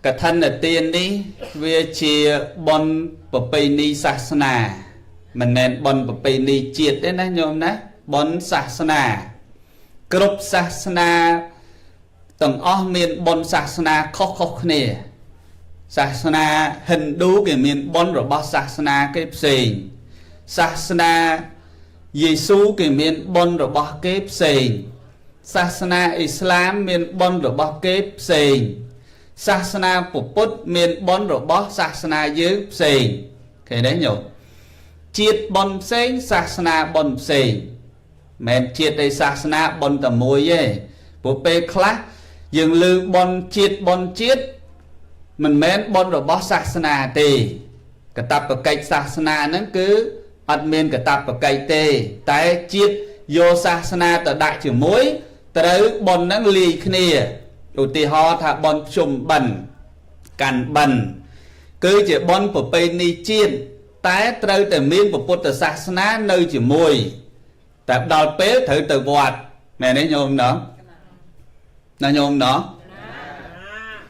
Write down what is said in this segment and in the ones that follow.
cái thân là tiền đi về chia bon bậc bề ni sa na mình nên bon bậc bề ni triệt đấy nè nhôm nè bon sa na group sa na tầng o miền bon sa na khóc khóc nè sa na hình đu cái miền bon rồi bao sa na cái gì sa na Giêsu cái miền bon rồi bao cái gì sa na Islam miền bon rồi bao cái gì sa na Phật miền bon rồi bao sa na dưới gì cái đấy nhổ triệt bon sen sa na bon sen men triệt đây sa na bon tầm môi ấy bộ pe class dừng lư bon triệt mình men bon rồi bao sa na tì cái tập cái cách sa na nó cứ admin cái tập cái cách tì tại triệt vô sa na từ đại chữ muối tới bon nó lì kia ưu ti ho thà bon chùm bẩn càn bẩn cứ chỉ bon của pe ni chiên tái tới từ miền của Phật tử sa na nơi chữ muối tại đào pé thử từ vọt mẹ đấy nhôm đó nó nhôm đó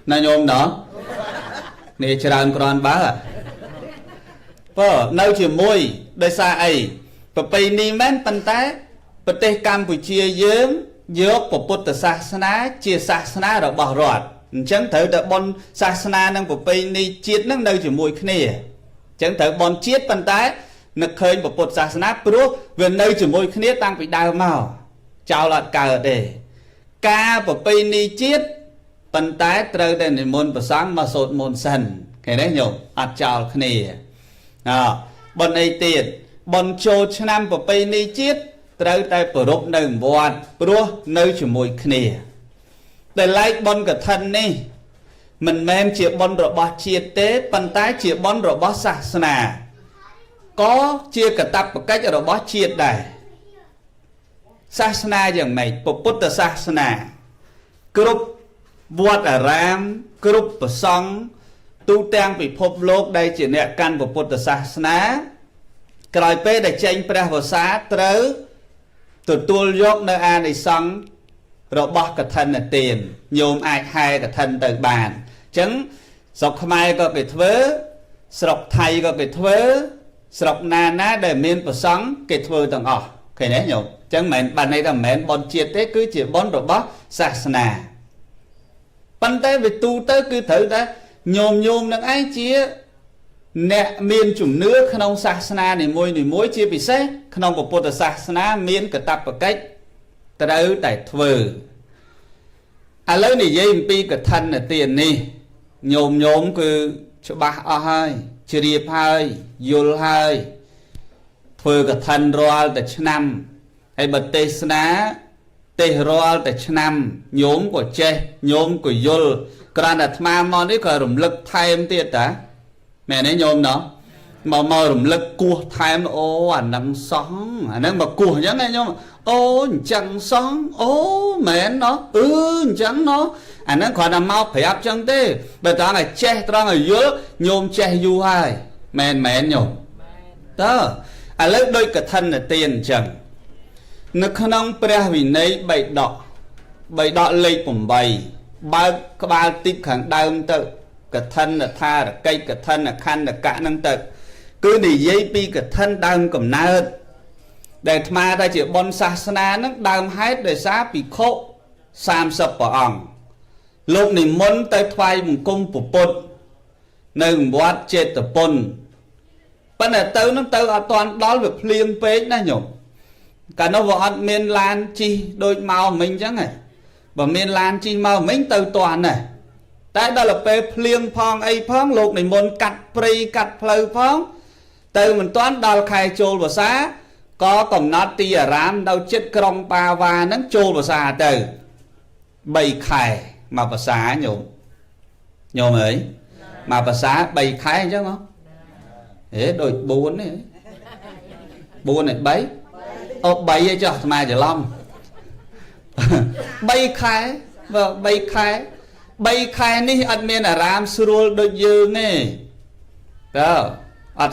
nó nhôm đó nè chờ đàn con bá à vợ nơi chữ muối đây xa ấy và pe ni men pan té Phật tử Campuchia dớm dốc của Phật tử sa na chia sa na rồi bỏ rọt chẳng thử được bon sa na năng của pe ni chiết năng nơi chữ muối kia chẳng thử bon chiết pan té nó khơi một Phật sa na pro về nơi chữ muối kia tăng bị đau màu chào lọt cờ để ca của pe ni chiết pan té trời đây này môn sáng mà sốt môn sần cái đấy nhổ ắt chào kia bon ấy tiền bon châu năm của pe ni chiết trời đây bờ rộp nơi vọt pro nơi chữ muối kia để lại bon cả thân đi mình men chỉ bon rồi bỏ chiết tế pan té chỉ bon rồi bỏ sa na có chia cả tập một cách rồi bỏ triệt đây sa naอย่างmày Phật tử sa na group vọt ở ram group bờ sông tu tang bị phốp lốp đây chỉ nè căn của Phật tử sa na cày pe để tranh pre vào xá tới từ tuôn dốc nơi an để sông rồi bỏ cả thân là tiền nhôm ai hai cả thân từ bàn chẳng sọc mai có cái thớ sọc thầy có cái thớ sọc na ná để miền bờ sông cái thơ tầng ở cái đấy nhổ chẳng mền bàn này là mền bon triệt thế cứ chỉ bon rồi bó sa na pan té về tu tới cứ thử ta nhôm năng ai chia nè miền chủng nước khăn sa na này môi chia bị xét khăn của Phật sa na miền cái tập một cách ta đâu tại thơ à lớn này dây pi cái thân là tiền đi nhôm cứ cho ba hai chia điệp hai yul hai thưa cái thân roal tại năm hay bật tê ná tê roal tại năm nhóm của che nhóm của yul còn là tham mòn đấy còn rủng lực thay em tiệt đã mẹ nói nhôm đó mà rủng lực cua thay em ô anh nằm sóng anh đang mà cua nhá nghe nhôm ô chẳng sóng ô mẹ nó chẳng nó anh đang còn nằm mau phải áp chân tê bây giờ này che tao là yul nhôm che yu hai mẹ nhôm đó à lấy đôi cái thân là tiền chẳng nó không pre vì nấy bảy đọ lấy cùng bảy ba tích khẳng đau tự cái thân là tha là cây cái thân là khăn là cả năng tự cứ đi dây pi cái thân đau cầm na hơn để mà ta chỉ bon sa na nó đau hết để xá bị khô sam sập vào ỏng lúc này muốn tới thoai một cung của Phật nơi một chết tập pôn bây giờ tao ở toàn đó việc liên phế nó nhổ cả nó vọt miền lan chi đôi màu mình chẳng này và miền lan chi màu mình từ toàn này tại đó là phê liên phong ấy phong lục này muốn cắt pri cắt phơi phong từ mình toán đào khai trôi vào xá có còn nó ti ở ram đâu chết krong pa và nó trôi vào xá từ bầy khai mà vào xá nhổ ấy mà vào xá bầy khai chứ không thế đôi buồn này buồn này bấy bay cho mà giờ long bay khai và bay khai ní admin là ram suru đôi dương này đó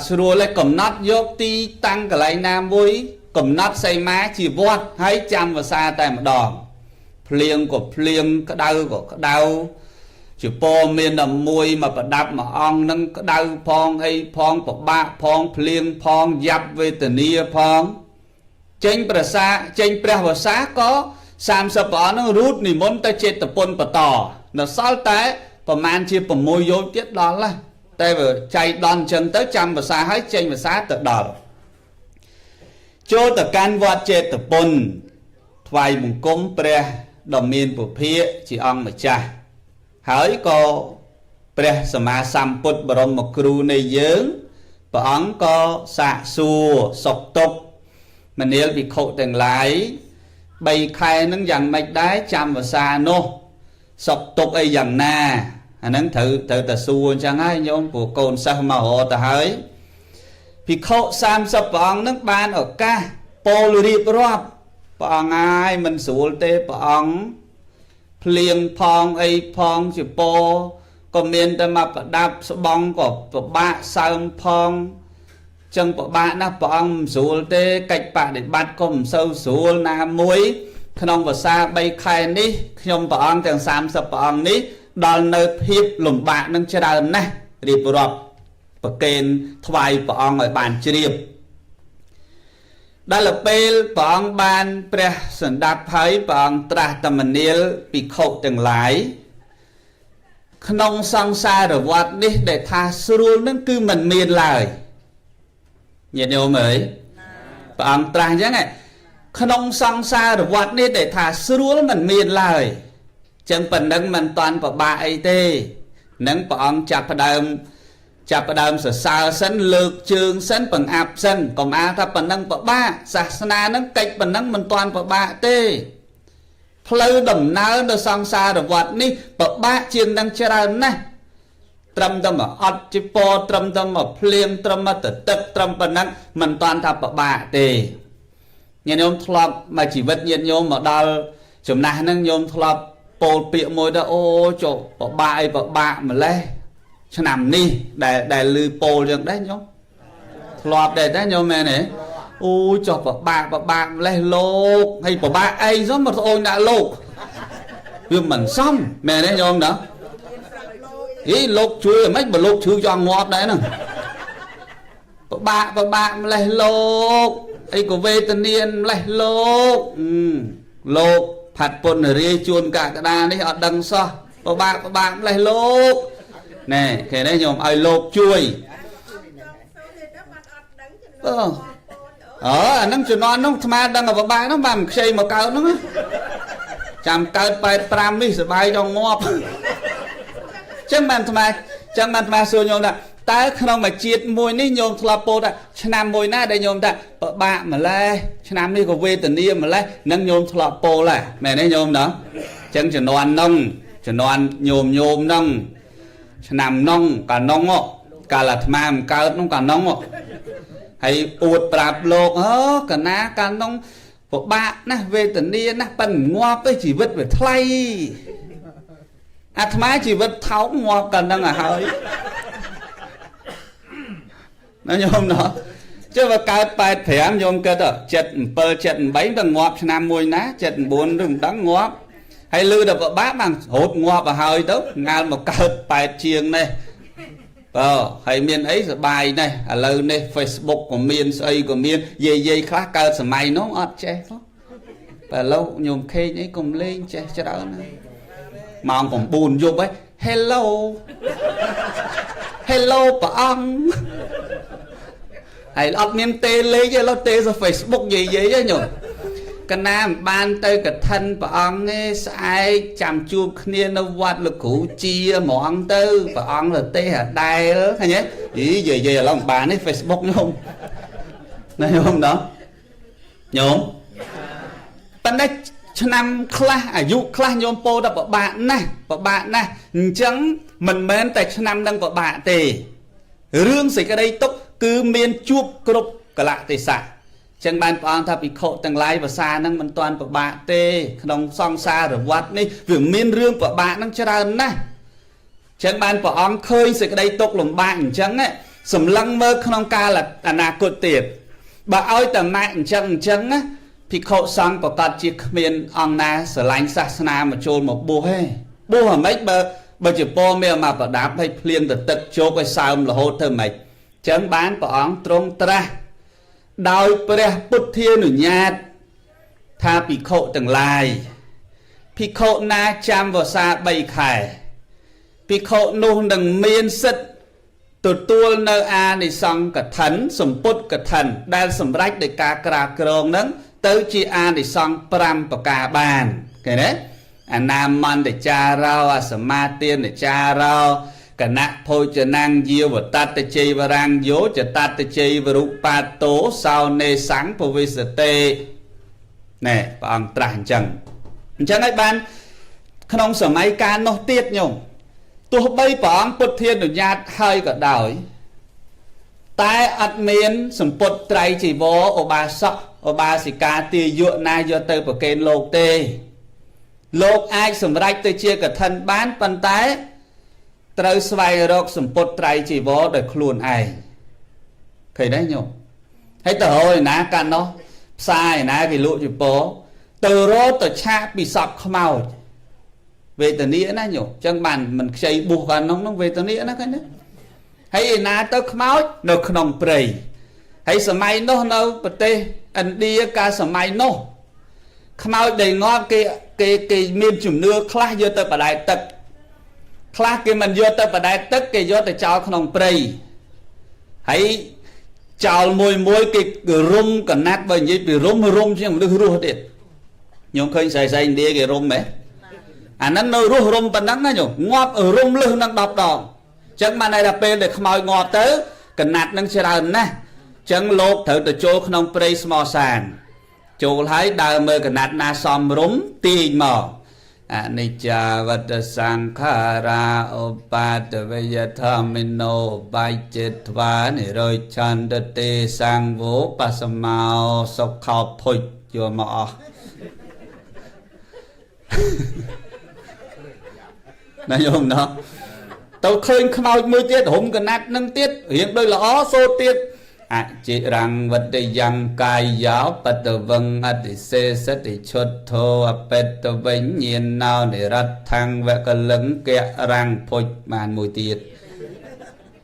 suru lại cầm nát dốc ti tăng cái lại nam vui cầm nát say má chỉ vót hãy chăm vào xa tại một đòn phliêng cái đau chữ po miền đầm mùi mà bà đạp mà ong nâng đau phong hay phong bà bạ phong phliêng phong dập về tình yêu phong chênh bà xa có xàm sập ở nó rút nì môn ta chết tập bôn bà tỏ nó sao tế bà man chia bà môi vô tiết đó là tay vừa chạy đòn chân tới trăm bà xa hết chênh bà xa tự đỏ cho tờ can vọt chết tập bôn vài mùng công bà đồng miền của phía chỉ ông mà cha hỏi cóព្រះសម្មាសម្ពុទ្ធបរមគ្រូនៃយើងព្រះអង្គក៏សាកសួរសុខទុក្ខមនាលភិក្ខុទាំងឡាយ3ខែហ្នឹងយ៉ាងម៉េចដែរចាំភាសានោះសុខទុក្ខអីយ៉ាងណាអាហ្នឹងត្រូវតែសួរអញ្ចឹងហើយញោមព្រោះកូនសិស្សមករត់ទៅហើយភិក្ខុ30ព្រះអង្គហ្នឹងបានឱកាសពោលរៀបរាប់ព្រះអង្គហើយមិនស្រួលទេព្រះអង្គភ្លៀងផងអីផងជាពោក៏មានតែមកប្រដាប់ស្បង់ក៏ពិបាកសើមផងចឹងពិបាកណាស់ព្រះអង្គមិនស្រួលទេកិច្ចបដិបត្តិក៏មិនសូវស្រួលណាមួយក្នុងភាសា3ខែនេះខ្ញុំព្រះអង្គទាំង30ព្រះអង្គនេះដល់នៅភាពលំបាកនឹងច្រើនណាស់រៀបរាប់ប្រកេនថ្វាយព្រះអង្គឲ្យបានជ្រាបដល់ពេលព្រះអង្គបានព្រះសន្តាប់ហើយព្រះអង្គត្រាស់តមនាលភិក្ខុទាំងឡាយក្នុងសង្សារវដ្តនេះដែលថាស្រួលនឹងគឺមិនមានឡើយញាតិញោមអើយព្រះអង្គត្រាស់អញ្ចឹងក្នុងសង្សារវដ្តនេះដែលថាស្រួលមិនមានឡើយចឹងប៉ុណ្ណឹងមិនតាន់ពិបាកអីទេនឹងព្រះអង្គចាប់ផ្ដើមសរសើរសិនលើកជើងសិនបង្អាប់សិនកុំអាថាប៉ុណ្ណឹងពិបាកសាសនានឹងកិច្ចប៉ុណ្ណឹងមិនតាន់ពិបាកទេផ្លូវដំណើរនៅសង្សារវដ្តនេះពិបាកជាងនឹងច្រើនណាស់ត្រឹមតែមកអត់ជាពរត្រឹមតែមកភ្លៀងត្រឹមតែទឹកត្រឹមប៉ុណ្ណឹងមិនតាន់ថាពិបាកទេញាតិញោមធ្លាប់មកជីវិតញាតិញោមមកដល់ចំណាស់ហ្នឹងញោមធ្លាប់ពោលពាក្យមួយទៅអូចុះពិបាកអីពិបាកម្លេះឆ្នាំនេះដែលឮពោលយ៉ាងដែរញោមធ្លាប់ដែរញោមមែនទេអូចុះពិបាកម្លេះលោកហើយពិបាកអីសោះមកស្អូនដាក់លោកវាមិនសមមែនទេញោមណាអីលោកជួយមិនបើលោកឈឺចង់ងាប់ដែរហ្នឹងពិបាកម្លេះលោកអីក៏វេទនាម្លេះលោកផាត់ពុនរាយជួនកកដានេះអត់ដឹងសោះពិបាកម្លេះលោកណែឃើញទេញោមឲ្យលោកជួយអាហ្នឹងជំនាន់នោះថ្មដឹងឲ្យពិបាកហ្នឹងបានខ្ចីមកកើតហ្នឹងចាំកើត85នេះសบายចង់ងាប់ចឹងបានថ្មសួរញោមថាតើក្នុងមួយជាតិមួយនេះញោមធ្លាប់ពោលថាឆ្នាំមួយណាដែលញោមថាពិបាកម្លេះឆ្នាំនេះក៏វេទនាម្លេះនឹងញោមធ្លាប់ពោលដែរមែនទេញោមណាចឹងជំនាន់ហ្នឹងជំនាន់ញោមហ្នឹងឆ្នាំហ្នឹងកាលហ្នឹងកាលអាត្មាមិនកើតហ្នឹងកាលហ្នឹងហើយអួតប្រាប់លោកកណាកាលហ្នឹងពិបាកណាស់វេទនាណាស់ប៉ិនងាប់ទៅជីវិតវាថ្លៃអាត្មាជីវិតថោកងាប់កាលហ្នឹងហើយណាញោមណោះចុះបើកើត85ញោមគិត77 78ទៅងាប់ឆ្នាំមួយណា74ឬមិនដឹងងាប់ហើយលឺដល់ពិបាកបានរត់ងាប់ទៅហើយទៅងាលមកកើត8ជាងនេះហើយមានអីសបាយណាស់ឥឡូវនេះ Facebook ក៏មានស្អីក៏មានយាយខ្លះកើតសម័យនោះអត់ចេះផងបើឥឡូវញោមខេងអីកុំលេងចេះច្រើនណាម៉ោង9យប់ហី Hello ព្រះអង្គហើយអត់មានទេលេងទេឥឡូវទេទៅ Facebook យាយហ្នឹងញោមកណាមិនបានទៅកឋិនព្រះអង្គទេស្អែកចាំជួបគ្នានៅវត្តលោកគ្រូជាហ្មងទៅព្រះអង្គទៅទេអាដែលឃើញទេយាយឥឡូវមិនបានទេ Facebook ញោមណាញោមណោះញោមប៉ុន្តែឆ្នាំខ្លះអាយុខ្លះញោមពោលដល់ពិបាកណាស់អញ្ចឹងមិនមែនតែឆ្នាំនឹងពិបាកទេរឿងសេចក្តីទុក្ខគឺមានជួបគ្រប់កលៈទេសៈចឹងបានព្រះអង្គថាភិក្ខុទាំងឡាយភាសាហ្នឹងមិនទាន់ពិបាកទេក្នុងសង្សារវដ្តនេះវាមានរឿងពិបាកហ្នឹងច្រើនណាស់ចឹងបានព្រះអង្គឃើញសេចក្តីទុក្ខលំបាកអញ្ចឹងសម្លឹងមើលក្នុងកាលអនាគតទៀតបើឲ្យតែម៉ាក់អញ្ចឹងណាភិក្ខុសង្ឃប្រកាសជាគ្មានអង្គណាស្រឡាញ់សាសនាមកចូលមកបួសទេបួសអ្ហ្មិច បើជាពោមានមកប្រដាប់ឲ្យភ្លៀងទៅទឹកជោកឲ្យសើមរហូតធ្វើម៉េចចឹងបានព្រះអង្គទ្រង់ត្រាស់ដោយព្រះពុទ្ធានុញ្ញាតថាភិក្ខុទាំងឡាយភិក្ខុណាចាំវស្សា3ខែភិក្ខុនោះនឹងមានសិទ្ធិទទួលនៅអានិសង្ឃកឋិនសម្ពុតកឋិនដែលសម្រេចដោយការក្រាបក្រងនឹងទៅជាអានិសង្ឃ5ប្រការបានឃើញទេអនាមន្តចារោអសមាទានចារោគណៈភោជនាងយាវតតជ័យវរាំងយោចតតជ័យវរុបាតោសោនេសੰពវិសតេណែព្រះអង្គត្រាស់អញ្ចឹងហើយបានក្នុងសម័យកាលនោះទៀតញោមទោះបីព្រះអង្គពុទ្ធានុញ្ញាតហើយក៏ដោយតែអត់មានសម្ពុតត្រៃជីវរឧបាសកឧបាសិកាទាយុណាយកទៅប្រគេនលោកទេលោកអាចសម្រេចទៅជាកឋិនបានប៉ុន្តែត្រូវស្វែងរកសម្ពុតត្រៃជីវរដោយខ្លួនឯងឃើញទេញោមហើយទៅរកឯណាកាលនោះផ្សារឯណាគេលក់ជាពោទៅរកទៅឆាកពីសពខ្មោចវេទនាណាញោមចឹងបានមិនខ្ចីបុះកាលនោះវេទនាណាឃើញទេហើយឯណាទៅខ្មោចនៅក្នុងព្រៃហើយសម័យនោះនៅប្រទេសឥណ្ឌាកាលសម័យនោះខ្មោចដែលងាប់គេមានជំនឿខ្លះយកទៅបដែតទឹកខ្លះគេមិនយកទៅបដែតទឹកគេយកទៅចោលក្នុងព្រៃហើយចោលមួយគេរុំកណាត់បើនិយាយពីរុំជាងមនុស្សរស់ទៀតញោមឃើញស្រីឥណ្ឌាគេរុំហ៎អាហ្នឹងនៅរស់រុំប៉ុណ្ណឹងណាញោមងាប់រុំលឹះនឹង10ដងអញ្ចឹងបានតែពេលដែលខ្មោចងាប់ទៅកណាត់នឹងច្រើនណាស់អញ្ចឹងលោកត្រូវទៅចូលក្នុងព្រៃស្មោសានចូលហើយដើរមើលកណាត់ណាសំរុំទាញមកអនិច្ចាវតសង្ខារាឧបាទវយធម្មិណោបាយចិត្តថ្វានិរយចន្ទទេសង្វោបសមោសុខោភុជយកមកអស់ណាយមណោះទៅឃើញខ្មោចមួយទៀតរុំកណាត់នឹងទៀតរៀងដូចល្អសូត្រទៀតអចិរੰវតយ៉ាងកាយយោបតវងអតិសេសតិឈុតធោអបេតវិញ្ញាណោនិរដ្ឋังវកលឹងកៈរាំងភុជបានមួយទៀត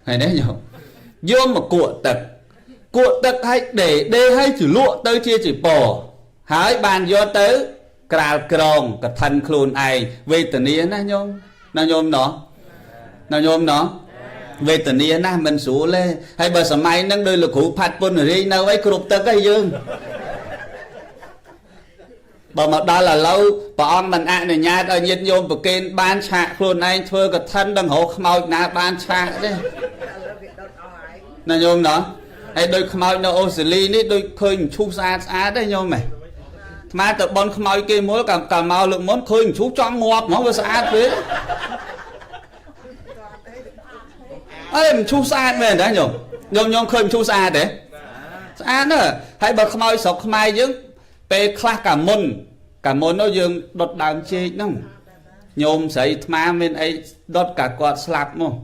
ហើយនេះយកមកគក់ទឹកឲ្យដេឲ្យជលក់ទៅជាជីពរហើយបានយកទៅក្រាលក្រងកឋិនខ្លួនឯងវេទនាណាញោមណាញោមណោះវេទនាណាស់មិនស្រួលទេហើយបើសម័យហ្នឹងដោយលោកគ្រូផាត់ពុនរីនៅអីគ្រប់ទឹកឯងយើងបើមកដល់ឥឡូវព្រះអង្គមិនអនុញ្ញាតឲ្យញាតិញោមប្រគេនបានឆាកខ្លួនឯងធ្វើកឋិនដឹងរកខ្មោចណាបានឆាកទេណាញោមណោះហើយដោយខ្មោចនៅអូស្ត្រាលីនេះដូចឃើញឈូសស្អាតទេញោមហ៎ថ្មទៅបនខ្មោចគេមួយកាលមកលើកមុនឃើញឈូសចង់ងាប់ហ្មងវាស្អាតពេកអើមិនឈូសស្អាតមែនទេញោមឃើញឈូសស្អាតទេស្អាតណាស់ហើយបើខ្មោចស្រុកខ្មែរយើងពេលខ្លះកាមុននោះយើងដុតដើមចេកហ្នឹងញោមស្រីថ្មមានអីដុតកាគាត់ស្លាប់មក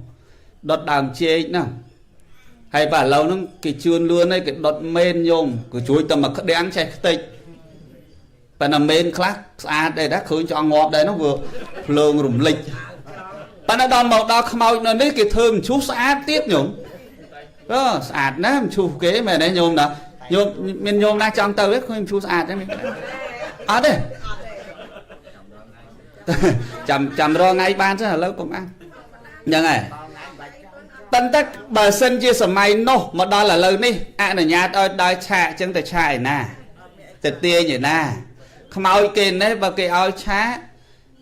ដុតដើមចេកហ្នឹងហើយបើឥឡូវហ្នឹងគេជឿនលឿនហើយគេដុតមេនញោមក៏ជួយតែមកក្តាំងចេះខ្ទេចប៉ុន្តែមេនខ្លះស្អាតដែរឃើញចង់ងាប់ដែរនោះវាភ្លើងរំលេចប៉ុន្តែដល់មកដល់ខ្មោចនៅនេះគេធ្វើមឈូសស្អាតទៀតញោមស្អាតណាស់មឈូសគេមែនទេញោមណាញោមមានញោមណាចង់ទៅទេឃើញមឈូសស្អាតទេអត់ទេចាំរងថ្ងៃបានទេឥឡូវកុំអានអញ្ចឹងហើយប៉ុន្តែបើសិនជាសម័យនោះមកដល់ឥឡូវនេះអនុញ្ញាតឲ្យដល់ឆាកអញ្ចឹងទៅឆាកឯណាទៅទាញឯណាខ្មោចគេនេះបើគេឲ្យឆាក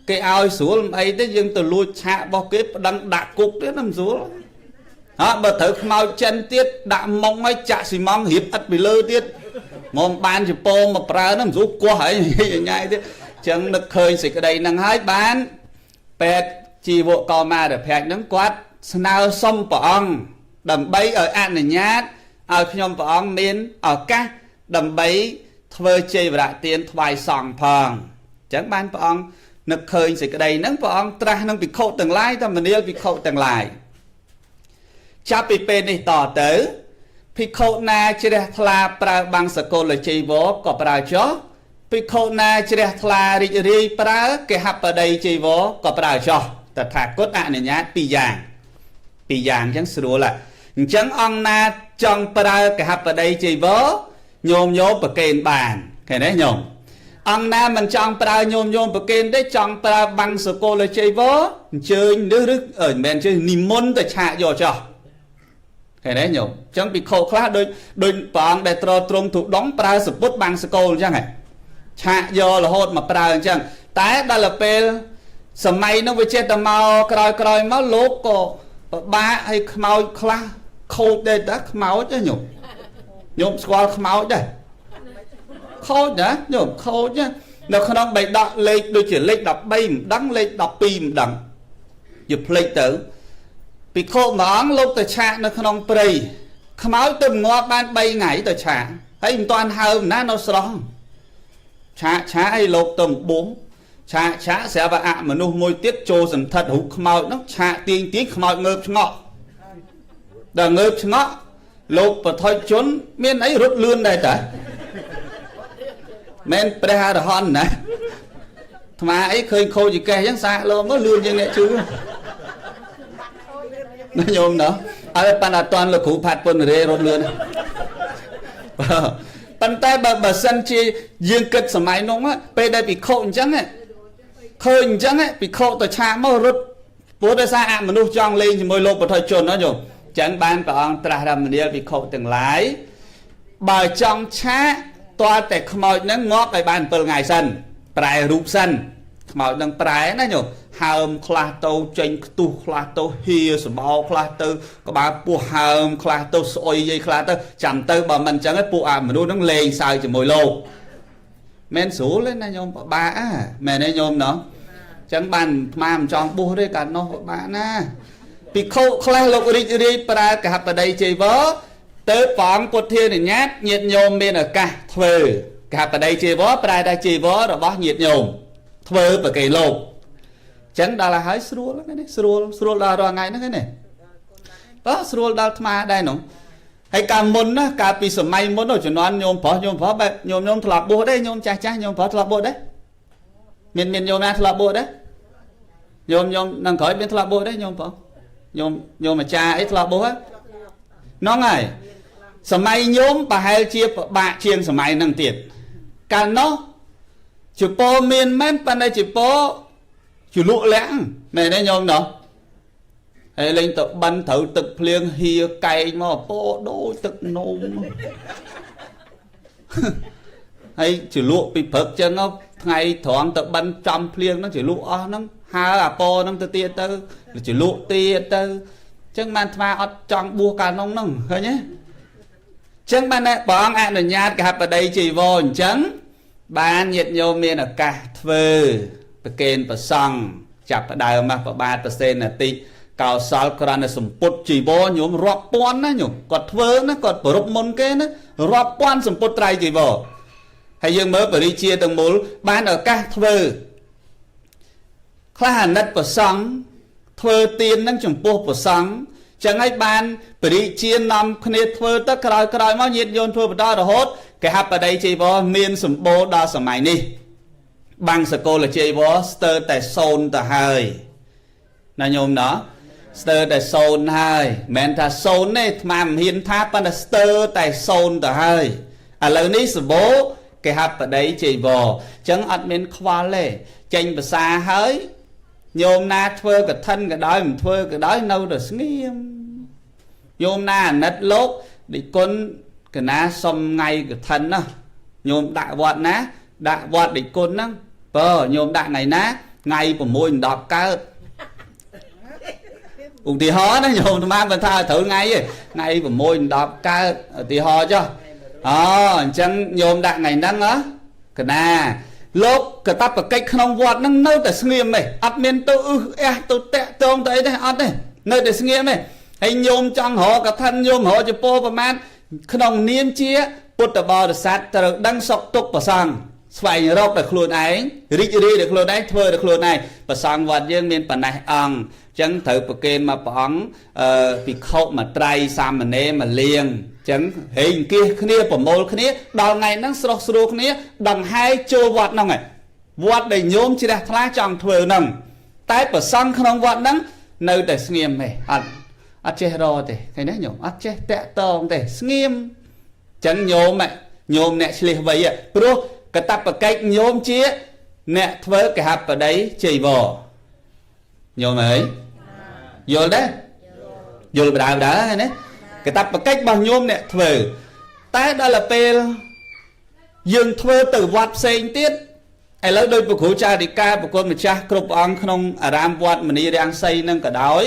គេឲ្យស្រួលមិនអីទេយើងទៅលួចឆាករបស់គេប្តឹងដាក់គុកទៀតមិនស្រួលបើត្រូវខ្មោចចិនទៀតដាក់មុងឲ្យចាក់ស៊ីម៉ង់រៀបឥតពីលើទៀតមកបានជប៉ុនមកប្រើហ្នឹងមិនស្រួលគោះហើយញ៉ៃទៀតអញ្ចឹងនឹកឃើញសេចក្តីហ្នឹងហើយបានពេទ្យជីវកមារភ័ក្រហ្នឹងគាត់ស្នើសុំព្រះអង្គដើម្បីឲ្យអនុញ្ញាតឲ្យខ្ញុំព្រះអង្គមានឱកាសដើម្បីធ្វើជ័យវរៈទានថ្វាយសង្ឃផងអញ្ចឹងបានព្រះអង្គនឹកឃើញសេចក្តីហ្នឹងព្រះអង្គត្រាស់នឹងភិក្ខុទាំងឡាយតាមនាលភិក្ខុទាំងឡាយចាប់ពីពេលនេះតទៅភិក្ខុណាជ្រះថ្លាប្រើបាំងសកលចីវរក៏ប្រើចោះភិក្ខុណាជ្រះថ្លារីករាយប្រើកេហបតីចីវរក៏ប្រើចោះ แต่ถ้ากดอันนี้ปีอย่างจังสรุปละจังองนาจังปลายกับปลายจีบโยมประเกณฑ์บานแค่นั้นโยมองนามันจังปลายโยมประเกณฑ์ได้จังปลายบังสกุลเลยจีบเจอนึกแมนเจอนิมนต์แต่ชาโยจ่อแค่นั้นโยมจังปีโคคลาโดยปองได้ตรงถูกดองปลายสปุตบังสกุลจังไงชาโยละโหดมาปลายจังแต่ได้ละเปลสมัยนั้นไปเจตมาคลอยมาโลกก็บ้าให้ขมาวคลาโคตรได้แต่ขมาวจ้ะโยมสกอลขมาวจ้ะโคตรนะโยมโคตรจ้ะเราขนมใบดอกเล็กโดยเฉลี่ยเล็กดอกใบดังเล็กดอกปีมดังหยุดเพลย์tửปีโคหมองลบแต่ชาในขนมปรีขมาวตึมงอบ้านใบไงแต่ชาให้ตอนเฮาหน้าเราสร้างชาให้ลบตึมบุ้งชาsẽ vào ạ mà nuôi môi tiết trô dần thật hụt màu nó chạ tiếng màu ngợp ngọ đã ngợp ngọ lột và thôi trốn miền ấy rút lươn đây ta men pre đã hòn nè mà ấy khơi khô gì kè chẳng xa luôn mới lươn như này chứ nó nhôm đó ai pan là toàn là cụ phạt quân rê rút lươn pan tay bà sân chi dương kịch sớm mai nông á pe đây bị khô chẳng áเคยจังไงปีโคตัวชาเมื่อรถปูได้ซาอ่ะมนุษย์จองเลี้ยงมวยโลกปฐอยชนนะโยมจังบ้านปองตราดำเดียปีโคต่างหลายบ่ายจองช้าตัวแต่ขโมยนั้นงอกไปบ้านเปิลไงสันปลายรูปสันขโมยดังปลายนะโยมหามคลาโตเจงตูคลาโตเฮียสมอคลาโตก็บ่าปูหามคลาโตสอยยัยคลาโตจำเตอบ่มันจังไอ้ปูอ่ะมนุษย์นั่งเลงสายจะมวยโลกแม่นสูเลยนะโยมบ้าแม่นายโยมเนาะจังบันมาจองบูด้วยกันเนาะบ้านะปีเขาคลายโลกรีปลากับปลาใดเจวะเติร์ฟองปดเทียนยัดเหยียดโยมเป็นกะเถื่อกับปลาใดเจวะปลาใดเจวะเราบอกเหยียดโยมเถื่อปลาเกลโลกจังดาราหายสโลแล้วไงสโลดารอไงนั่นไงก็สโลดาธมาได้หนูให้การมุนนะการปีสมัยมุนเราจะนอนโยมพอแบบโยมถลอกบัวได้โยมจ้าโยมพอถลอกบัวได้เมียนโยมนะถลอกบัวได้โยมนั่งคอยเป็นถลอกบัวได้โยมพอโยมมาจ้าไอ้ถลอกบัวน้องไงสมัยโยมป่าให้เชียบะเชียงสมัยนั่งเตียดการเนาะจุโปเมียนแม่ปันได้จุโปจุลุแหลงแม่ได้โยมเนาะให้เล่นตะบันถือตึกเพลียงเฮียไก่มาโปโดตึกนมให้จุลุปีเพิกจังเอาไงถอนตะบันจำเพลียงนั่งจุลุอ๋อนั่งหาอาโปนั่งตะเตียเตอหรือจุลุเตียเตอจังมันมาอัดจังบัวการน้องนั่งเฮ้ยเนี่ยจังมันเนี่ยปองอันญาติกับประเดี๋ยวจีวรจังบ้านเหยียดโยมเมียนกะเฟือประเกณฑ์ประซังจับประเดี๋ยวมาประบาดประเซนน่ะติกาวสาวกระนั้นสมปุตจีโบโยมรอบปอนนะโยมกดเฟือนะกดปรุบมนเกนะรอบปอนสมปุตไตรจีโบให้ยังเมื่อปริเชียตังมูลบ้านกะเฟือคลาหันนัดประซังเฟือตีนนั่งจมปูประซังจังให้บ้านปริเชียนำคเนตเฟือตะกรายมาเย็นโยนเฟือประดาระหดแกฮับประเดี๋ยวจีโบเมียนสมโบดาสมัยนี้บางสกุลจีโบสเตอร์แต่โซนแต่ไฮนายโยมเนาะสเตอร์แต่โซนให้แมนถ้าโซนเนี่ยมาเห็นท่าปันสเตอร์แต่โซนแต่ให้อะไรนี้สมบูรณ์แกฮับประเดี๋ยวจีบอจังอัดเมนควาเล่เจงภาษาเฮ้ยโยมนาเฟือกับท่านกับได้มันเฟือกับได้นู่เดือดเงียบโยมนานัดลบดิคนกับน้าสมไงกับท่านนะโยมด่าวัดนะด่าวัดดิคนนั่งโยมด่าไงนะไงผมมวยดอกเกิดอุติฮอนะโยมธรรมะบรรทาถือไงผมมวยดอกเกิดติฮอจ้ะจังโยมด่าไงนั่งá cái na lốp cái tắp cái không vọt năng nơi để nghiêm này ắt miền tự tự tẹt tông tới đây ắt này nơi để nghiêm này hay nhôm trong họ cả thân nhôm họ cho po và man không niêm chia bút tờ bò để sát tờ đăng sọc tục và sang phải rọc để khluôn ấy rít để khluôn ấy thôi để khluôn này và sang vọt dương miền bản này ăn chẳng thử bậc kê mà bóng bị khâu mà trai sam mà nê mà liền chẳng hình kia kia của môi kia đào ngày năng sọc sọc kia đằng hai châu vọt nào này vọt để nhôm chỉ đặt lá trong thừa nằm តែប្រសង់ក្នុងវត្តហ្នឹងនៅតែស្ងៀមទេអត់ចេះរទេឃើញទេញោមអត់ចេះតាក់តងទេស្ងៀមចឹងញោមអ្នកឆ្លៀសវៃព្រោះកតបកិច្ចញោមជាអ្នកធ្វើកហបតីជ័យវរញោមអើយយល់ទេយល់បដៅហើយណាកតបកិច្ចរបស់ញោមអ្នកធ្វើតែដល់ពេលយើងធ្វើទៅវត្តផ្សេងទៀតឥឡូវដោយព្រះគ្រូចារិកាប្រគុណម្ចាស់គ្រប់អង្គក្នុងអារាមវត្តមនីរាំងសីនឹងក៏ដោយ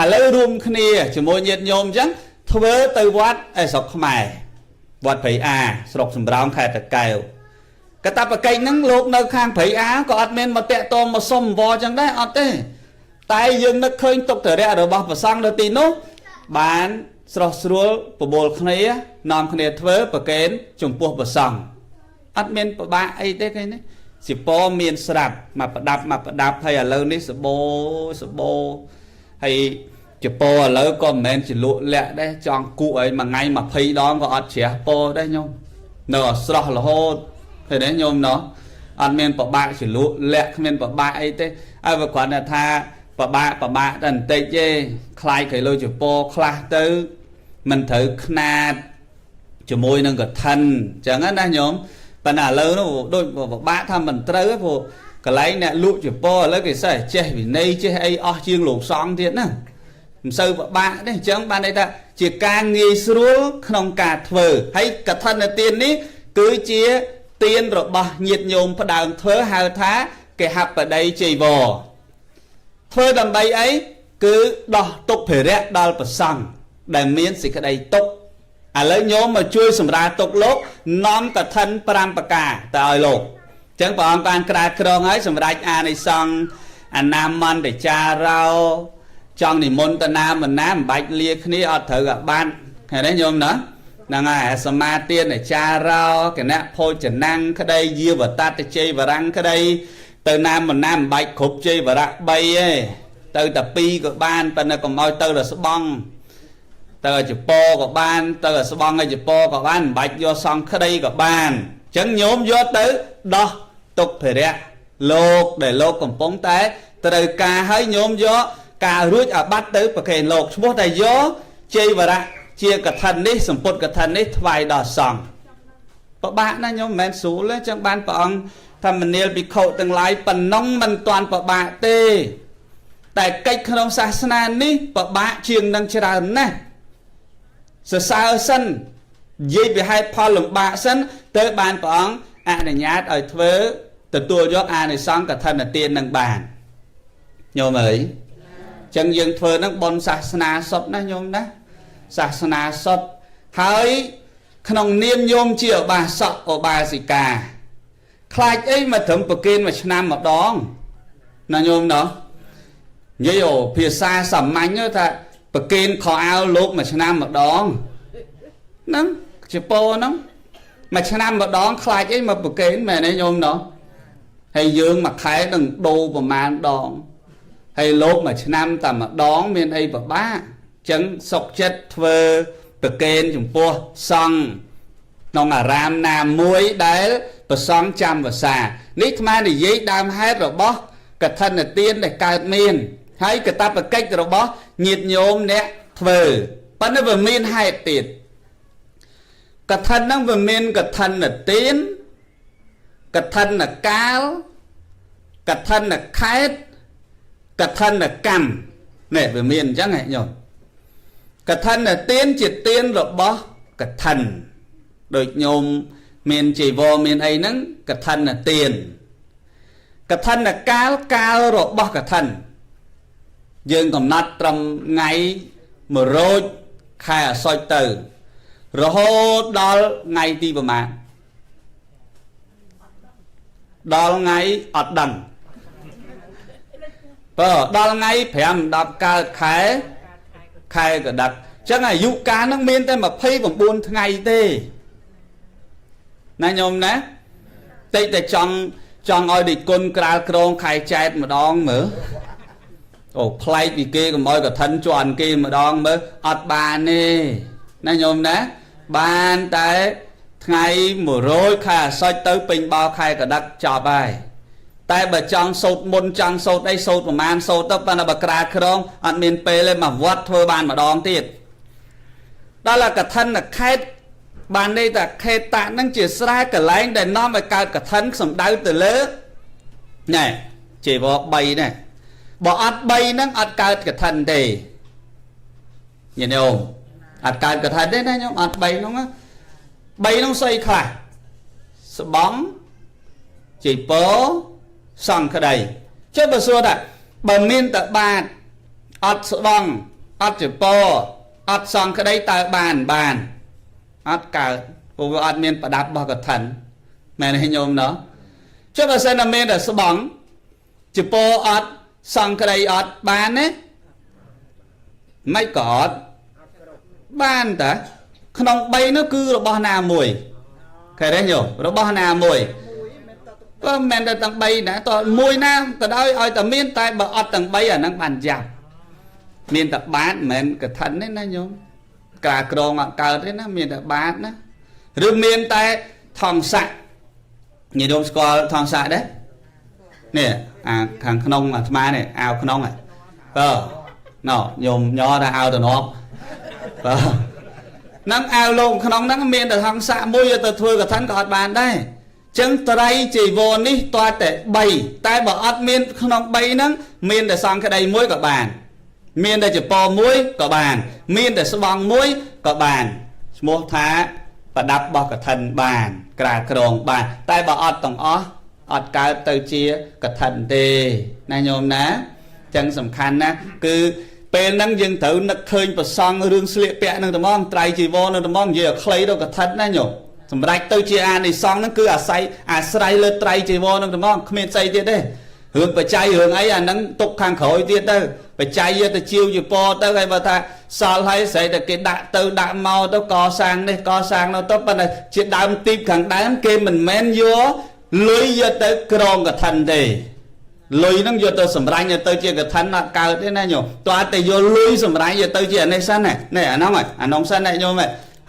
ឥឡូវរួមគ្នាជាមួយញាតិញោមអញ្ចឹងធ្វើទៅវត្តឯស្រុកខ្មែរវត្តព្រៃអាស្រុកសំរោងខេត្តតាកែវកតបកិច្ចហ្នឹងលោកនៅខាងព្រៃអាក៏អត់មានមកតាក់ទងមកសុំអង្វរអញ្ចឹងដែរអត់ទេតែយើងនឹកឃើញទុកតរៈរបស់ព្រះសង្ឃនៅទីនោះបានស្រស់ស្រួលប្រមូលគ្នានាំគ្នាធ្វើប្រកេនចំពោះព្រះសង្ឃអត់មានពិបាកអីទេឃើញទេសិពមានស្រាប់មកប្រដាប់ហើយឥឡូវនេះសបោហើយចពោឥឡូវក៏មិនមែនជាលក់លាក់ដែរចង់គក់ឲ្យមួយថ្ងៃ20ដងក៏អត់ជ្រះពោដែរញោមនៅអស្រស់រហូតឃើញទេញោមណោះអត់មានពិបាកជាលក់លាក់គ្មានពិបាកអីទេហើយបើគ្រាន់តែថាពិបាកតែបន្តិចទេខ្លាយគីឡូចពោខ្លះទៅមិនត្រូវខ្នាតជាមួយនឹងកឋិនអញ្ចឹងណាញោមប៉ុន្តែឥឡូវនោះដូចពិបាកថាមិនត្រូវព្រោះកន្លែងអ្នកលក់ចពោឥឡូវគេសេះចេះវិន័យចេះអីអស់ជាងលោកសង្ឃទៀតណាមិនសូវពិបាកទេអញ្ចឹងបានន័យថាជាការងាយស្រួលក្នុងការធ្វើហើយកឋិនទាននេះគឺជាទានរបស់ញាតិញោមផ្ដើមធ្វើហៅថាគេហបតីជ័យវរធ្វើដើម្បីអីគឺដោះទុក្ខភិរៈដល់ព្រះសង្ឃដែលមានសេចក្តីទុក្ខឥឡូវញោមមកជួយសម្រាលទុក្ខលោកនាំកឋិន5ប្រការទៅឲ្យលោកអញ្ចឹងព្រះអង្គបានក្រាបក្រងហើយសម្រាប់អានិសង្ឃអនាមន្តចារោចង់និមន្តទៅណាមិនណាមិនបាច់លាគ្នាអត់ត្រូវអាបាត់ឃើញទេញោមណាហ្នឹងហើយសមាទានចារោគណៈភោចនាំងក្តីយាវតតជ័យវរាំងក្តីទៅណាមិនណាមិនបាច់គ្រប់ជ័យវរៈ3ទេទៅតែ2ក៏បានប៉ុន្តែកុំឲ្យទៅដល់ស្បង់ទៅចពោក៏បានទៅស្បង់ឲ្យចពោក៏បានមិនបាច់យកសង្ឃក្តីក៏បានអញ្ចឹងញោមយកទៅដោះទុក្ខភិរៈលោកដែលលោកកំពុងតែត្រូវការឲ្យញោមយកការរួចអាបត្តិទៅប្រកេនលោកឈ្មោះតែយកជ័យវរៈជាកឋិននេះសម្ពុតកឋិននេះថ្វាយដល់សង្ឃពិបាកណាស់ញោមមិនមែនស្រួលទេអញ្ចឹងបានព្រះអង្គធម្មនាលភិក្ខុទាំងឡាយប៉ុណ្ណឹងមិនទាន់ពិបាកទេតែកិច្ចក្នុងសាសនានេះពិបាកជាងនឹងច្រើនណាស់សរសើរសិននិយាយពីហេតុផលលំបាកសិនទៅបានព្រះអង្គអនុញ្ញាតឲ្យធ្វើទទួលយកអានិសង្ឃកឋិនទាននឹងបានញោមអើយអញ្ចឹងយើងធ្វើនឹងបុណ្យសាសនាសុទ្ធណាញោមណាសាសនាសុទ្ធហើយក្នុងនាមញោមជាឧបាសកឧបាសិកាខ្លាចអីមកត្រឹមប្រគេនមួយឆ្នាំម្ដងណាញោមណោះនិយាយភាសាសាមញ្ញថាប្រគេនខោអាវលោកមួយឆ្នាំម្ដងហ្នឹងជាពោហ្នឹងមួយឆ្នាំម្ដងខ្លាចអីមកប្រគេនមែនទេញោមណោះហើយយើងមួយខែនឹងដូរប្រមាណដងហើយលោកមួយឆ្នាំតែម្ដងមានអីពិបាកអញ្ចឹងសុខចិត្តធ្វើប្រគេនចំពោះសង្ឃក្នុងអារាមណាមួយដែលប្រសង់ចាំវសានេះអាត្មានិយាយដើមហេតុរបស់កឋិនទានដែលកើតមានហើយកតបកិច្ចរបស់ញាតិញោមអ្នកធ្វើប៉ុន្តែវាមានហេតុទៀតកឋិនហ្នឹងវាមានកឋិនទានកឋិនកាលកឋិនខេត្តកឋិនកម្មនេះវាមានអញ្ចឹងហ៎ញោមកឋិនទានជាទានរបស់កឋិនដូចញោមមានជីវរមានអីហ្នឹងកឋិនទានកឋិនកាលរបស់កឋិនយើងកំណត់ត្រឹមថ្ងៃ100ខែអាសត់ទៅរហូតដល់ថ្ងៃទីប្រមាណដល់ថ្ងៃអត់ដឹងបើដល់ថ្ងៃ5 10កើតខែកដិកអញ្ចឹងអាយុកាលហ្នឹងមានតែ29ថ្ងៃទេណាញោមណាតិចតែចង់ឲ្យដេកគុណក្រាលក្រងខែចែតម្ដងមើលអូប្លែកពីគេកុំឲ្យកឋិនជន់គេម្ដងមើលអត់បានទេណាញោមណាបានតែថ្ងៃ100ខែអាសត់ទៅពេញបោខែកដិកចប់ហើយ តែបើចង់សោតមុនចង់សោតអីសោតប្រមាណសោតទៅប៉ុន្តែបើក្រាក្រងអត់មានពេលទេមកវត្តធ្វើបានម្ដងទៀតដល់តែកឋិនខេតបានន័យថាខេតតាហ្នឹងជាស្រែកន្លែងដែលនាំឲ្យកើតកឋិនសំដៅទៅលើណែជីវរ3នេះបើអត់3ហ្នឹងអត់កើតកឋិនទេញាតិញោមអត់កើតកឋិនទេណាញោមអត់3ហ្នឹង3ហ្នឹងស្អីខ្លះស្បង់ជីពសង្ក្តីចុះបើសួរថាបើមានតែបាតអត់ស្បង់អត់ជីពអត់សង្ក្តីតើបានអត់កើតព្រោះវាអត់មានប្រដាប់របស់កឋិនមែនទេញោមណោះចុះបើសិនតែមានតែស្បង់ជីពអត់សង្ក្តីអត់បានទេមិនក៏អត់បានតាក្នុង3នោះគឺរបស់ណាមួយឃើញទេញោមរបស់ណាមួយក៏មិនតែទាំង3ណាតើមួយណាក៏ដោយឲ្យតែមានតែបើអត់ទាំង3អាហ្នឹងបានចាប់មានតែបាតមិនមែនកឋិនទេណាញោមការក្រងអត់កើតទេណាមានតែបាតណាឬមានតែថងស័កញាតិញោមស្គាល់ថងស័កទេនេះអាខាងក្នុងអាត្មានេះអាវក្នុងហ៎ណោញោមញ័រថាអាវតំណប់ហ្នឹងអាវលោកក្នុងហ្នឹងមានតែថងស័កមួយទៅធ្វើកឋិនក៏អត់បានដែរចឹងត្រៃជីវរនេះតើតែ3តែបើអត់មានក្នុង3ហ្នឹងមានតែសង្ក្តីមួយក៏បានមានតែចពមួយក៏បានមានតែស្បង់មួយក៏បានឈ្មោះថាប្រដាប់របស់កឋិនបានក្រាក្រងបានតែបើអត់ទាំងអស់អត់កើតទៅជាកឋិនទេណាញោមណាចឹងសំខាន់ណាគឺពេលហ្នឹងយើងត្រូវនឹកឃើញប្រសង់រឿងស្លៀកពាក់នឹងត្មងត្រៃជីវរនឹងត្មងនិយាយឲ្យខ្លីទៅកឋិនណាញោមសម្រាប់ទៅជាអានិសង្ឃហ្នឹងគឺអាស្រ័យលើត្រៃជីវរនឹងត្មងគ្មានស្អីទៀតទេរឿងបច្ច័យរឿងអីអាហ្នឹងទុកខាងក្រោយទៀតទៅបច្ច័យយកទៅជាវជាពរទៅហើយបើថាសល់ហើយស្អីតែគេដាក់ទៅដាក់មកទៅកសាងនេះកសាងនោះទៅប៉ុន្តែជាដើមទីបខាងដើមគេមិនមែនយកលុយយកទៅក្រងកឋិនទេលុយហ្នឹងយកទៅសម្រាញ់ទៅជាកឋិនអត់កើតទេណាញោមតើតែយកលុយសម្រាញ់យកទៅជាអានេះសិននេះអានោះសិនណាញោម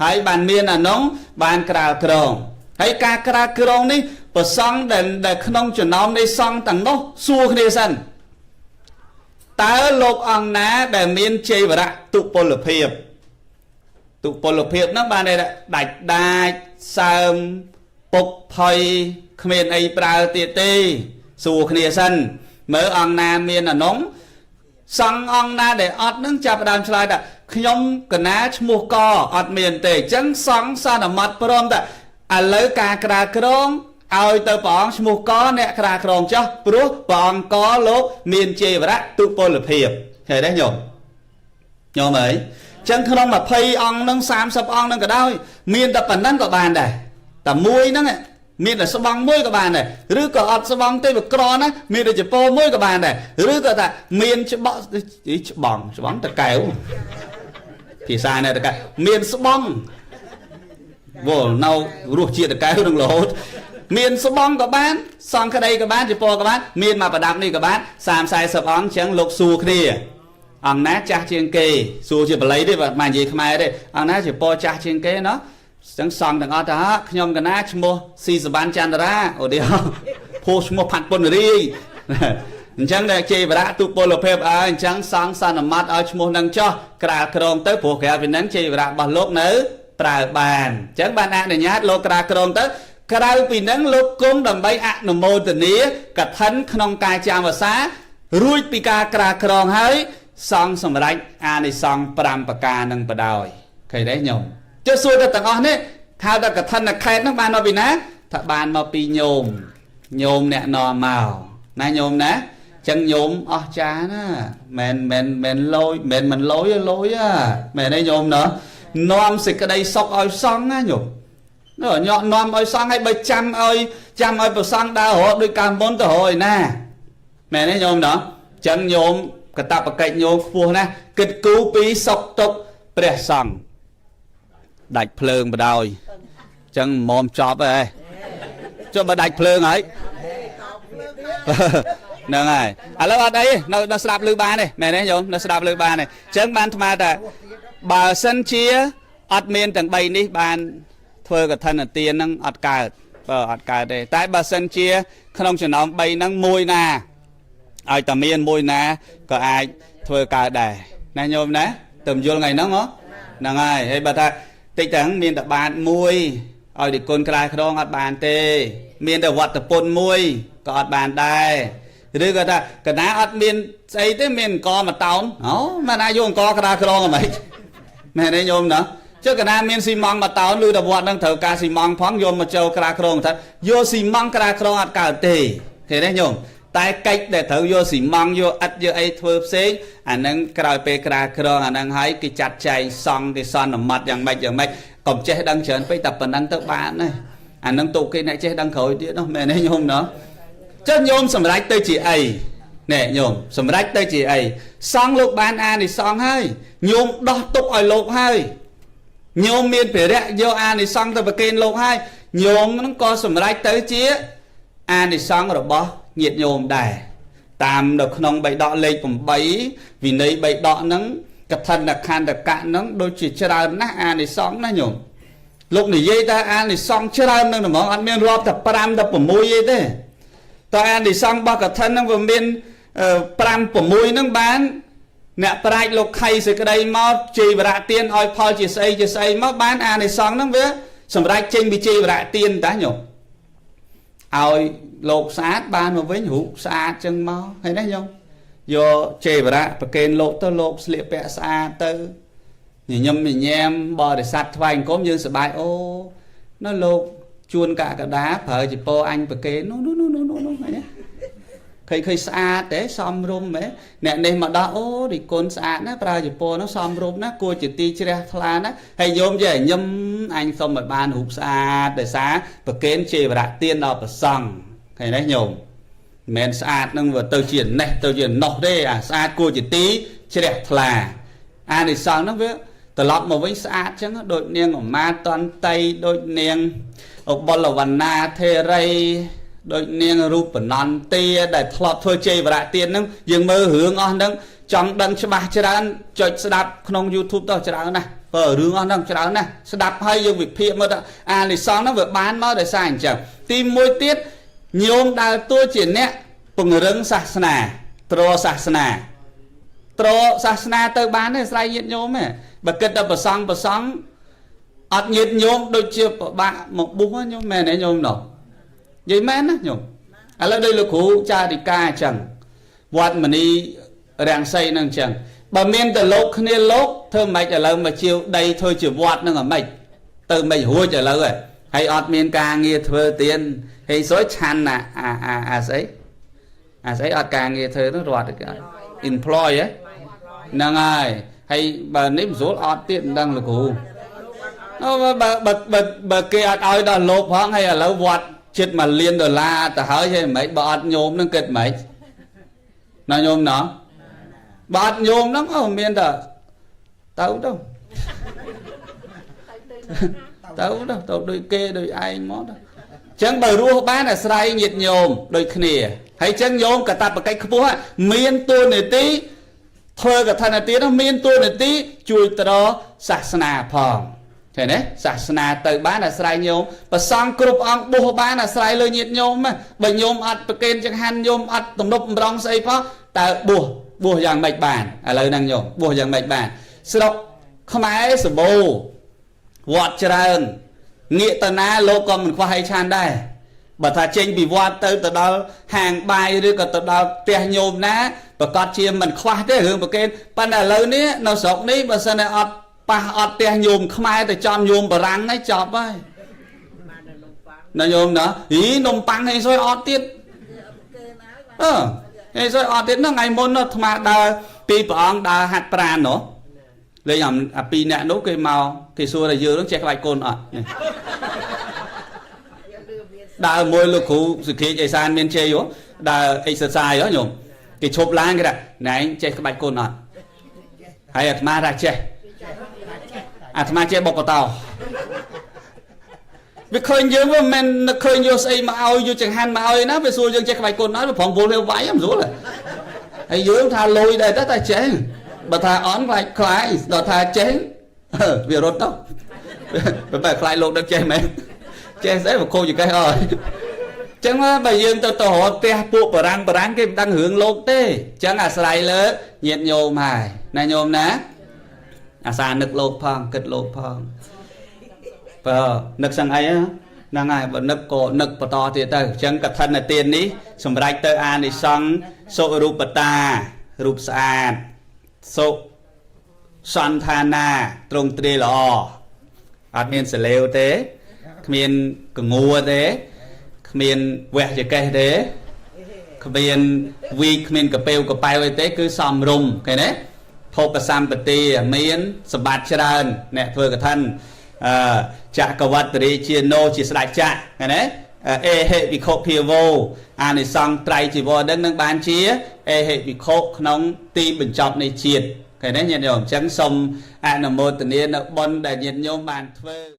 ហើយបានមានអានោះបានក្រាលក្រងហើយការក្រាលក្រងនេះប្រសង់ដែលក្នុងចំណោមនៃសង្ឃទាំងនោះសួរគ្នាសិនតើលោកអង្គណាដែលមានជ័យវរៈទុពលភាពហ្នឹងបានដាច់សើមពុកផុយគ្មានអីប្រើទៀតទេសួរគ្នាសិនមើលអង្គណាមានអានោះសង្ឃអង្គណាដែលអត់នឹងចាប់ដើមឆ្លើយថាខ្ញុំកណាឈ្មោះកអត់មានទេអញ្ចឹងសង្ឃសន្មតព្រមតែឥឡូវការក្រាក្រងឲ្យទៅព្រះអង្គឈ្មោះកអ្នកក្រាក្រងចោះព្រោះព្រះអង្គកលោកមានជ័យវរៈទុពលភាពឃើញទេញោមអើយចឹងក្នុង20អង្គនឹង30អង្គនឹងក៏ដោយមានតែប៉ុណ្ណឹងក៏បានដែរតែមួយហ្នឹងមានតែស្បង់មួយក៏បានដែរឬក៏អត់ស្បង់ទេវាក្រណាមានតែចពោមួយក៏បានដែរឬក៏ថាមានច្បង់តកែវភាសានេះតកែវមានស្បង់វល់នៅរសជាតិតកែវនឹងរហូតមានស្បង់ក៏បានសង្ក្តីក៏បានចពោក៏បានមានមកប្រដាប់នេះក៏បាន30-40អង្គចឹងលោកសួរគ្នាអង្គណាចាស់ជាងគេសួរជាបល័យទេបាទមិននិយាយខ្មែរទេអង្គណាចពោចាស់ជាងគេណោះចឹងសង្ឃទាំងអស់ថាខ្ញុំកណាឈ្មោះស៊ីសវណ្ណចន្ទរាឧទាហរណ៍ភោឈ្មោះផាត់ពុនរីអញ្ចឹងតែជ័យវរៈទុពលភាពអញ្ចឹងសង្ឃសន្មតឲ្យឈ្មោះនឹងចោះក្រាលក្រងទៅព្រោះក្រៅពីនឹងជ័យវរៈរបស់លោកនៅប្រើបានអញ្ចឹងបានអនុញ្ញាតលោកក្រាលក្រងទៅក្រៅពីនឹងលោកគង់ដើម្បីអនុមោទនាកឋិនក្នុងការចាំវសារួចពីការក្រាលក្រងហើយសង្ឃសម្រេចអានិសង្ឃ5ប្រការនឹងបដ ாய் ឃើញទេញោមចុះសួរទៅទាំងអស់នេះថាតើកឋិនខេត្តនោះបានមកពីណាថាបានមកពីញោមអ្នកនាំមកណាញោមណាចឹងញោមអស់ចាណាមិនលយមិនលយមែនទេញោមណោះនាំសេចក្តីសុខឲ្យសង្ឃណាញោមនាំឲ្យសង្ឃឲ្យបើចាំឲ្យប្រសង់ដើររត់ដោយកាលមុនទៅរយណាមែនទេញោមណោះចឹងញោមកតបកិច្ចញោមខ្ពស់ណាស់គិតគូរពីសុខទុក្ខព្រះសង្ឃដាច់ភ្លើងបដ ாய் ចឹងមុំចប់ហើយចុះបើដាច់ភ្លើងហើយហ្នឹងហើយឥឡូវអត់អីនៅស្ដាប់ឮបានទេមែនទេញោមនៅស្ដាប់ឮបានទេចឹងបានថ្មថាបើសិនជាអត់មានទាំង3នេះបានធ្វើកឋិនទានហ្នឹងអត់កើត អត់កើតទេតែបើសិនជាក្នុងចំណោម3ហ្នឹងមួយណាឲ្យតែមានមួយណាក៏អាចធ្វើកើតដែរណាញោមណាទៅយល់ថ្ងៃហ្នឹងហ៎ហ្នឹងហើយបើថាតិចទាំងមានតែបានមួយឲ្យទីគុណក្រៅក្រងអត់បានទេមានតែវត្តពុនមួយក៏អត់បានដែរឬក៏ថាកណាអត់មានស្អីទេមានអង្គមកតោនអូមិនអាចយកអង្គក្រៅក្រងហ្មងមែនទេញោមណាចុះកណាមានស៊ីម៉ង់មកតោនឬតែវត្តហ្នឹងត្រូវការស៊ីម៉ង់ផងយកមកចូលក្រៅក្រងថាយកស៊ីម៉ង់ក្រៅក្រងអត់កើតទេឃើញទេញោមតែកិច្ចដែលត្រូវយកស៊ីម៉ង់យកឥដ្ឋយកអីធ្វើផ្សេងអាហ្នឹងក្រោយពេលក្រៅក្រងអាហ្នឹងហើយគេចាត់ចែងសង់គេសន្មត់យ៉ាងម៉េចកុំចេះដឹងច្រើនពេកតែប៉ុណ្ណឹងទៅបានហើយអាហ្នឹងទូគេអ្នកចេះដឹងក្រោយទៀតនោះមែនទេញោមណាចុះញោមសម្រេចទៅជាអីណែញោមសម្រេចទៅជាអីសង់លោកបានអានិសង្ឃហើយញោមដោះទុកឲ្យលោកហើយញោមមានភិរៈយកអានិសង្ឃទៅប្រគេនលោកហើយញោមហ្នឹងក៏សម្រេចទៅជាអានិសង្ឃរបស់ញាតិញោមដែរតាមនៅក្នុងបៃដកលេខ8វិន័យបៃដកហ្នឹងកឋិនខណ្ឌកៈហ្នឹងដូចជាច្រើនណាស់អានិសង្ឃណាញោមលោកនិយាយថាអានិសង្ឃច្រើនហ្នឹងហ្មងអត់មានរាប់តែ5តែ6ទេតែអានិសង្ឃរបស់កឋិនហ្នឹងវាមាន5 6ហ្នឹងបានអ្នកប្រាជ្ញលោកខៃសេចក្តីមកជ័យវរៈទានឲ្យផលជាស្អីមកបានអានិសង្ឃហ្នឹងវាសម្រេចចេញពីជ័យវរៈទានតាញោមឲ្យលោកស្អាតបានមកវិញរូបស្អាតចឹងមកឃើញទេញោមយកជ័យវរៈប្រគេនលោកទៅលោកស្លៀកពាក់ស្អាតទៅញញឹមញញែមបរិស័ទថ្វាយអង្គមយើងសប្បាយអូនៅលោកជួនកកដាប្រើជាពោអញប្រគេននោះឃើញឃើញស្អាតទេសំរុំហ៎អ្នកនេះមកដល់អូរីគុណស្អាតណាប្រើជាពោនោះសំរុំណាគួរជាទីជ្រះថ្លាណាហើយញោមចេះញឹមអញសុំឲ្យបានរូបស្អាតដោយសារប្រគេនជេវរៈទានដល់ព្រះសង្ឃឃើញទេញោមមិនមែនស្អាតនឹងទៅជាណេះទៅជាណោះទេអាស្អាតគួរជាទីជ្រះថ្លាអានិសង្ឃហ្នឹងវាត្រឡប់មកវិញស្អាតចឹងដូចនាងឧមាតន្តីដូចនាងឧបលវណ្ណាធេរីដូចនាងរូបបណ្ណន្ទាដែលធ្លាប់ធ្វើជ័យវរៈទានហ្នឹងយើងមើលរឿងអស់ហ្នឹងចង់ដឹងច្បាស់ច្រើនចុចស្ដាប់ក្នុង YouTube ទៅច្រើនណាស់រឿងអស់ហ្នឹងច្រើនណាស់ស្ដាប់ហើយយើងវិភាគមើលថាអានិសង្ឃហ្នឹងវាបានមកដោយសារអញ្ចឹងទីមួយទៀតញោមដើរតួជាអ្នកពង្រឹងសាសនាត្រសាសនាទៅបានទេស្រ័យញាតិញោមទេបើគិតដល់ប្រសង់អត់ញាតិញោមដូចជាប្របាក់មកបុះញោមមែនទេញោមនោះនិយាយមែនណាញោមឥឡូវដូចលោកគ្រូចារិកាអញ្ចឹងវត្តមនីរាំងសីហ្នឹងអញ្ចឹងបើមានតែលោកគ្នាលោកធ្វើម៉េចឥឡូវមកជាវដីធ្វើជាវត្តហ្នឹងអាម៉េចទៅមិនរួចឥឡូវហើយអត់មានការងារធ្វើទៀតហើយសួយឆាន់អាស្អីអត់ការងារធ្វើទៅរត់គេ employ ហ្នឹងហើយបើនេះមិនស្រួលអត់ទៀតមិនដឹងលោកគ្រូអូបើគេអត់ឲ្យដល់លោកផងហើយឥឡូវវត្តជិត$1 លានទៅហើយហីមិនបើអត់ញោមនឹងគិតមិនណាញោមណោះបើអត់ញោមហ្នឹងអូមានតែទៅដូចគេដូចឯងមកទៅអញ្ចឹងបើរស់បានអាស្រ័យញាតិញោមដូចគ្នាហើយអញ្ចឹងញោមកតបកិច្ចខ្ពស់មានទួនាទីធ្វើកថានាទីនោះមានទួនាទីជួយត្រសាសនាផងឃើញទេសាសនាទៅបានអាស្រ័យញោមប្រសង់គ្រប់អង្គបួសបានអាស្រ័យលើញាតិញោមបើញោមអត់ប្រគេនចង្ហាន់ញោមអត់ទំនប់បំរុងស្អីផងតើបួសយ៉ាងម៉េចបានឥឡូវហ្នឹងញោមបួសយ៉ាងម៉េចបានស្រុកខ្មែរសម្បូរវត្តច្រើនងាកទៅណាលោកក៏មិនខ្វះអីឆានដែរបើថាចេញពីវត្តទៅដល់ហាងបាយឬក៏ទៅដល់ផ្ទះញោមណាប្រកាសជាមិនខ្វះទេរឿងប្រគេនប៉ុន្តែឥឡូវនេះនៅស្រុកនេះបើសិនតែអត់ប៉ះអត់ផ្ទះញោមខ្មែរទៅចំញោមបារាំងហើយចប់ហើយណាញោមណានំប៉័ងឯងសុយអត់ទៀតឯងសុយអត់ទៀតហ្នឹងថ្ងៃមុនអាត្មាដើរពីព្រះអង្គដើរហាត់ប្រាណនោះលេងអាពីរអ្នកនោះគេមកគេសួរថាយើងនឹងចេះក្បាច់កូនអត់ដើរមួយលោកគ្រូសុខេអេសានមានជ័យដើរ exercise ញោមគេឈប់ឡើងគេថាណែចេះក្បាច់កូនអត់ហើយអាត្មាថាចេះអាត្មាចេះបុកកតោវាឃើញយើងវាមិនឃើញយកស្អីមកឲ្យយកចង្ហាន់មកឲ្យណាវាសួរយើងចេះក្បាច់កូនអត់វាប្រងពលវាវាយមិនស្រួលហើយយើងថាលុយដែរតែចេះបើថាអន់ខ្លាចដល់ថាចេះវារត់ទៅបើខ្លាចលោកដឹកចេះមែន ចេះស្អីមកខូចcái rồi chẳng bà dương tôi họ te buộc bà răng cái đang hướng lột tê chẳng à slide lỡ nhiệt nhôm hài này nhôm ná à xa nực lột phong kịch lột phong nực sang ấy á năng ai và nực cổ nực bà to thì tờ chẳng cả thân là tiền ní xong rạch tơ an thì xong sổ rụp bà ta rụp sàn sổ xoan thà na trung tri lọ át miên sẽ lêu thế miên cứ ngua thế miền quẹt cho cây thế miền vi miền cà phê cà phê thế cứ xòm rùng cái đấy phô cả sam bát tì miền sập bát chơn nè vừa cả thân chạ cà vật đi chia nô chia sài chạ cái đấy hệ bị khô phìa vô này xong trai chỉ vô đất nâng ban chia hệ bị khô nóng tim bình chọc này triệt cái đấy nhận được trắng sông là một tình yên bon đại nhiệt nhôm bàn thơ